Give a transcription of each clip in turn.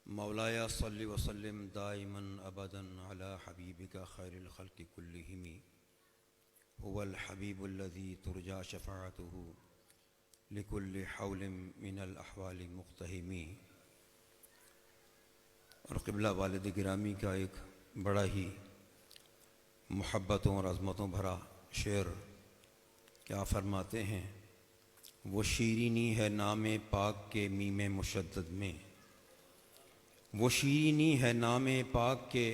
مولایا صلی وسلم دائما ابدا علی حبیبک خیر الخلق کلہم هو الحبیب الذی ترجى شفاعته لكل حول من الاحوال مقتحم۔ اور قبلہ والد گرامی کا ایک بڑا ہی محبتوں اور عظمتوں بھرا شعر کیا فرماتے ہیں، وہ شیرینی ہے نام پاک کے میم مشدد میں، وہ شیرینی ہے نام پاک کے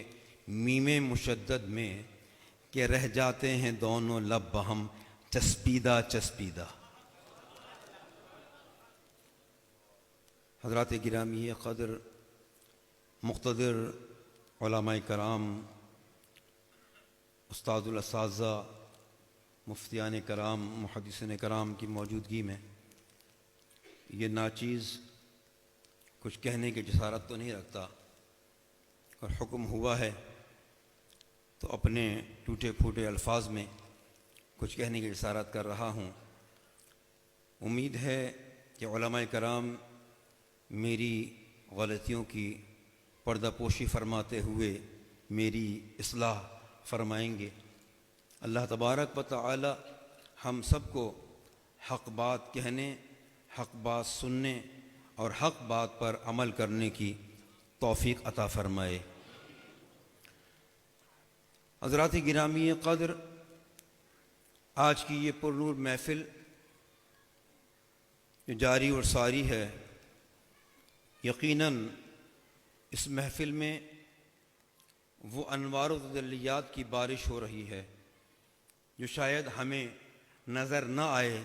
میم مشدد میں کہ رہ جاتے ہیں دونوں لب بہم چسپیدہ چسپیدہ۔ حضرات گرامی قدر مقتدر علماء کرام، استاد الاساتذہ، مفتیان کرام، محدثین کرام کی موجودگی میں یہ ناچیز کچھ کہنے کی جسارت تو نہیں رکھتا، اور حکم ہوا ہے تو اپنے ٹوٹے پھوٹے الفاظ میں کچھ کہنے کی جسارت کر رہا ہوں۔ امید ہے کہ علماء کرام میری غلطیوں کی پردہ پوشی فرماتے ہوئے میری اصلاح فرمائیں گے۔ اللہ تبارک و تعالی ہم سب کو حق بات کہنے، حق بات سننے اور حق بات پر عمل کرنے کی توفیق عطا فرمائے۔ حضرات گرامی قدر، آج کی یہ پرنور محفل جو جاری اور ساری ہے، یقیناً اس محفل میں وہ انوار و تجلیات کی بارش ہو رہی ہے جو شاید ہمیں نظر نہ آئے،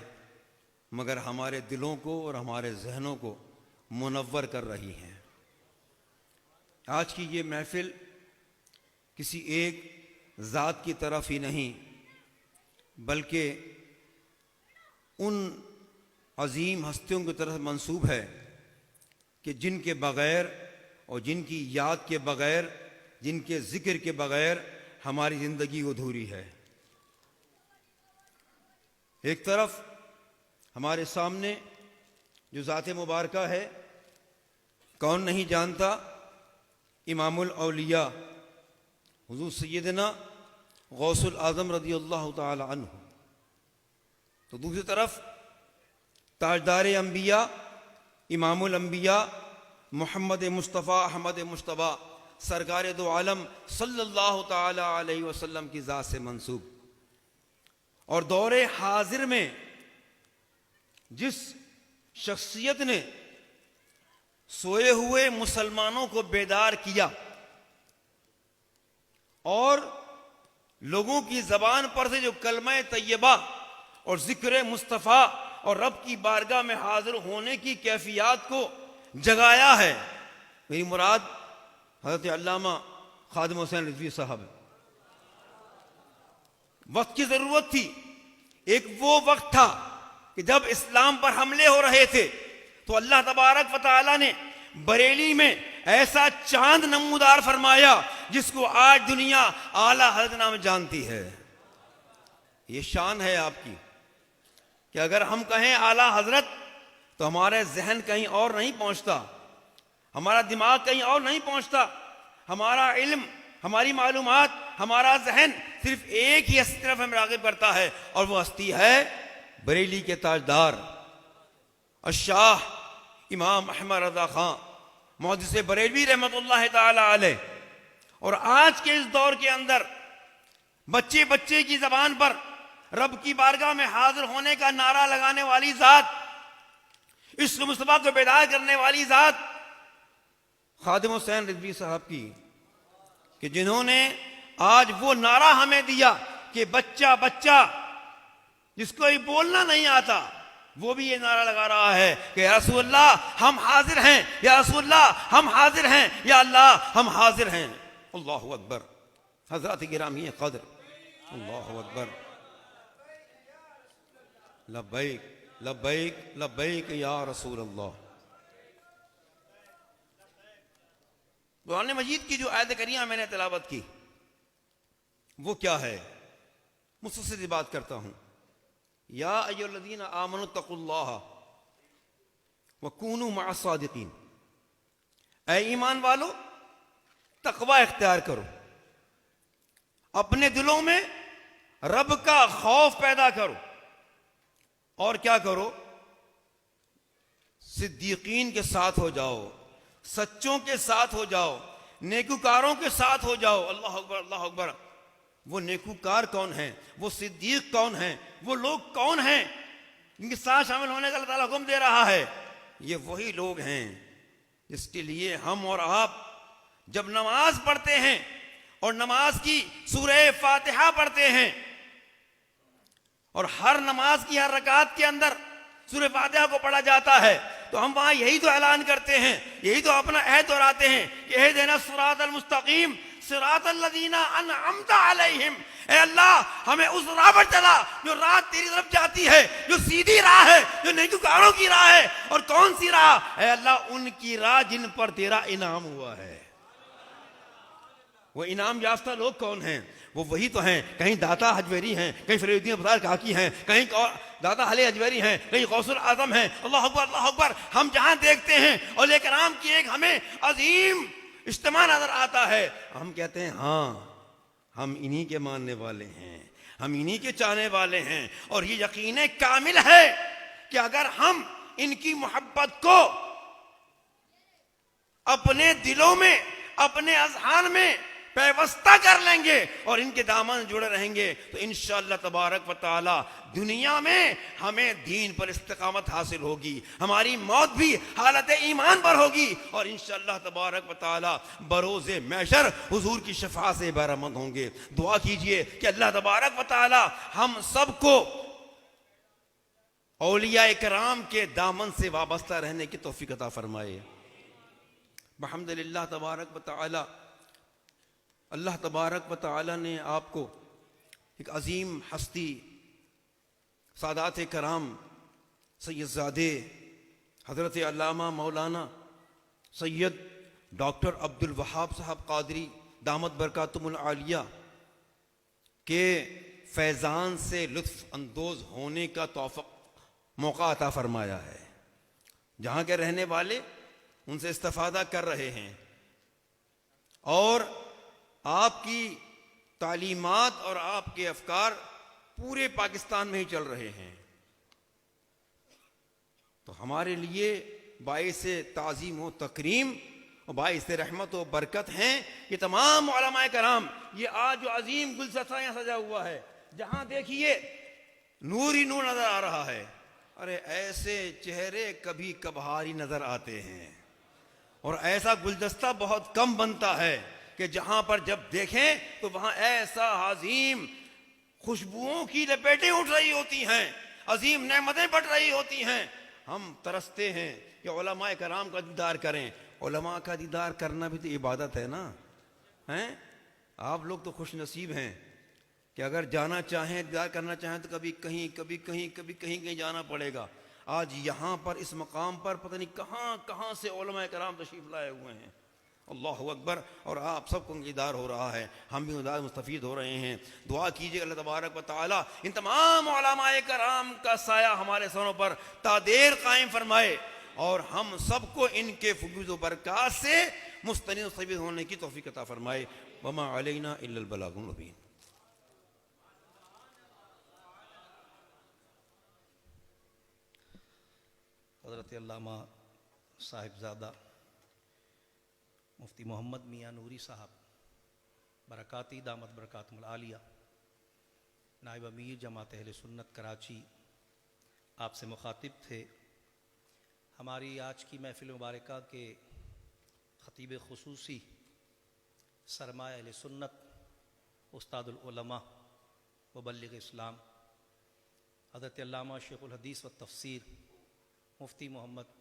مگر ہمارے دلوں کو اور ہمارے ذہنوں کو منور کر رہی ہیں۔ آج کی یہ محفل کسی ایک ذات کی طرف ہی نہیں، بلکہ ان عظیم ہستیوں کی طرف منسوب ہے کہ جن کے بغیر اور جن کی یاد کے بغیر، جن کے ذکر کے بغیر ہماری زندگی ادھوری ہے۔ ایک طرف ہمارے سامنے جو ذات مبارکہ ہے، کون نہیں جانتا، امام الاولیاء حضور سیدنا غوث الاعظم رضی اللہ تعالی عنہ، تو دوسری طرف تاجدار انبیاء، امام الانبیاء محمد مصطفیٰ احمد مجتبیٰ سرکار دو عالم صلی اللہ تعالی علیہ وسلم کی ذات سے منسوب۔ اور دور حاضر میں جس شخصیت نے سوئے ہوئے مسلمانوں کو بیدار کیا اور لوگوں کی زبان پر سے جو کلمہ طیبہ اور ذکر مصطفیٰ اور رب کی بارگاہ میں حاضر ہونے کی کیفیات کو جگایا ہے، میری مراد حضرت علامہ خادم حسین رضوی صاحب۔ وقت کی ضرورت تھی، ایک وہ وقت تھا کہ جب اسلام پر حملے ہو رہے تھے تو اللہ تبارک و تعالی نے بریلی میں ایسا چاند نمودار فرمایا جس کو آج دنیا اعلیٰ حضرت نام جانتی ہے۔ یہ شان ہے آپ کی کہ اگر ہم کہیں اعلیٰ حضرت تو ہمارے ذہن کہیں اور نہیں پہنچتا، ہمارا دماغ کہیں اور نہیں پہنچتا، ہمارا علم، ہماری معلومات، ہمارا ذہن صرف ایک ہی ہستی طرف ہم راغب کرتا ہے، اور وہ ہستی ہے بریلی کے تاجدار الشاہ امام احمد رضا خان محدث بریلوی رحمۃ اللہ تعالی علیہ۔ اور آج کے اس دور کے اندر بچے بچے کی زبان پر رب کی بارگاہ میں حاضر ہونے کا نعرہ لگانے والی ذات، عشق مصطفیٰ کو بیدار کرنے والی ذات خادم حسین رضوی صاحب کی، کہ جنہوں نے آج وہ نعرہ ہمیں دیا کہ بچہ بچہ جس کو بولنا نہیں آتا وہ بھی یہ نعرہ لگا رہا ہے کہ یا رسول اللہ ہم حاضر ہیں، یا رسول اللہ ہم حاضر ہیں، یا اللہ ہم حاضر ہیں۔ اللہ اکبر۔ حضرات گرامی قدر، اللہ اکبر۔ لبیک لبیک لبیک یا رسول اللہ۔ قرآن مجید کی جو آیت کریمہ میں نے تلاوت کی وہ کیا ہے، مختصر بات کرتا ہوں۔ یا ایھا الذین آمنوا اتقوا اللہ وکونوا مع الصادقین، اے ایمان والو تقوی اختیار کرو، اپنے دلوں میں رب کا خوف پیدا کرو، اور کیا کرو؟ صدیقین کے ساتھ ہو جاؤ، سچوں کے ساتھ ہو جاؤ، نیکوکاروں کے ساتھ ہو جاؤ۔ اللہ اکبر، اللہ اکبر۔ وہ نیکوکار کون ہیں؟ وہ صدیق کون ہیں؟ وہ لوگ کون ہیں جن کے ساتھ شامل ہونے کا اللہ تعالیٰ حکم دے رہا ہے؟ یہ وہی لوگ ہیں جس کے لیے ہم اور آپ جب نماز پڑھتے ہیں اور نماز کی سورہ فاتحہ پڑھتے ہیں، اور ہر نماز کی ہر رکعت کے اندر سورہ فاتحہ کو پڑھا جاتا ہے، تو ہم وہاں یہی تو اعلان کرتے ہیں، یہی تو اپنا عہد دہراتے ہیں کہ اہدنا الصراط المستقیم صراط الذین انعمت علیہم۔ اے اللہ ہمیں اس راہ پر چلا جو راہ تیری طرف جاتی ہے، جو سیدھی راہ ہے، جو نیکوکاروں کی راہ ہے۔ اور کون سی راہ؟ اے اللہ ان کی راہ جن پر تیرا انعام ہوا ہے۔ وہ انعام یافتہ لوگ کون ہیں؟ وہ وہی تو ہیں، کہیں داتا حجویری ہیں، کہیں فرید الدین ابدار کاکی ہیں، کہیں داتا حلی حجویری ہیں، کہیں غوث الاعظم ہیں۔ اللہ اکبر، اللہ اکبر۔ ہم جہاں دیکھتے ہیں اولیاء کرام کی ایک ہمیں عظیم اجتماع نظر آتا ہے، ہم کہتے ہیں ہاں ہم انہی کے ماننے والے ہیں، ہم انہی کے چاہنے والے ہیں۔ اور یہ یقین کامل ہے کہ اگر ہم ان کی محبت کو اپنے دلوں میں، اپنے اذہان میں پیوستہ کر لیں گے اور ان کے دامن جڑے رہیں گے، تو انشاءاللہ تبارک و تعالی دنیا میں ہمیں دین پر استقامت حاصل ہوگی، ہماری موت بھی حالت ایمان پر ہوگی، اور انشاءاللہ تبارک و تعالی بروز محشر حضور کی شفاعت سے بہرمند ہوں گے۔ دعا کیجئے کہ اللہ تبارک و تعالی ہم سب کو اولیاء کرام کے دامن سے وابستہ رہنے کی توفیق عطا فرمائے۔ بحمدللہ تبارک و تعالی اللہ تبارک و تعالی نے آپ کو ایک عظیم ہستی سادات کرام سید زادے حضرت علامہ مولانا سید ڈاکٹر عبد الوہاب صاحب قادری دامت برکاتہم العالیہ کے فیضان سے لطف اندوز ہونے کا موقع عطا فرمایا ہے۔ جہاں کے رہنے والے ان سے استفادہ کر رہے ہیں، اور آپ کی تعلیمات اور آپ کے افکار پورے پاکستان میں ہی چل رہے ہیں، تو ہمارے لیے باعث تعظیم و تکریم اور باعث رحمت و برکت ہیں یہ تمام علماء کرام۔ یہ آج جو عظیم گلدستہ یہاں سجا ہوا ہے، جہاں دیکھیے نور ہی نور نظر آ رہا ہے۔ ارے ایسے چہرے کبھی کبھار ہی نظر آتے ہیں، اور ایسا گلدستہ بہت کم بنتا ہے کہ جہاں پر جب دیکھیں تو وہاں ایسا عظیم خوشبوؤں کی لپیٹیں اٹھ رہی ہوتی ہیں، عظیم نعمتیں بڑھ رہی ہوتی ہیں۔ ہم ترستے ہیں کہ علماء کرام کا دیدار کریں۔ علماء کا دیدار کرنا بھی تو عبادت ہے نا، ہیں؟ آپ لوگ تو خوش نصیب ہیں کہ اگر جانا چاہیں، دیدار کرنا چاہیں تو کبھی کہیں جانا پڑے گا۔ آج یہاں پر اس مقام پر پتہ نہیں کہاں کہاں سے علماء کرام تشریف لائے ہوئے ہیں۔ اللہ اکبر۔ اور آپ سب کو دیدار ہو رہا ہے، ہم بھی دیدار مستفید ہو رہے ہیں۔ دعا کیجیے اللہ تبارک و تعالی ان تمام علماء کرام کا سایہ ہمارے سروں پر تا دیر قائم فرمائے، اور ہم سب کو ان کے فیض و برکات سے مستنیر و مستفید ہونے کی توفیق عطا فرمائے۔ وما علینا الا البلاغ المبین۔ حضرت علامہ صاحبزادہ مفتی محمد میاں نوری صاحب برکاتی دامت برکاتہم العالیہ، نائب امیر جماعت اہل سنت کراچی، آپ سے مخاطب تھے۔ ہماری آج کی محفل مبارکہ کے خطیب خصوصی سرمایہ اہل سنت، استاد العلماء، مبلغ اسلام، حضرت علامہ شیخ الحدیث و تفسیر مفتی محمد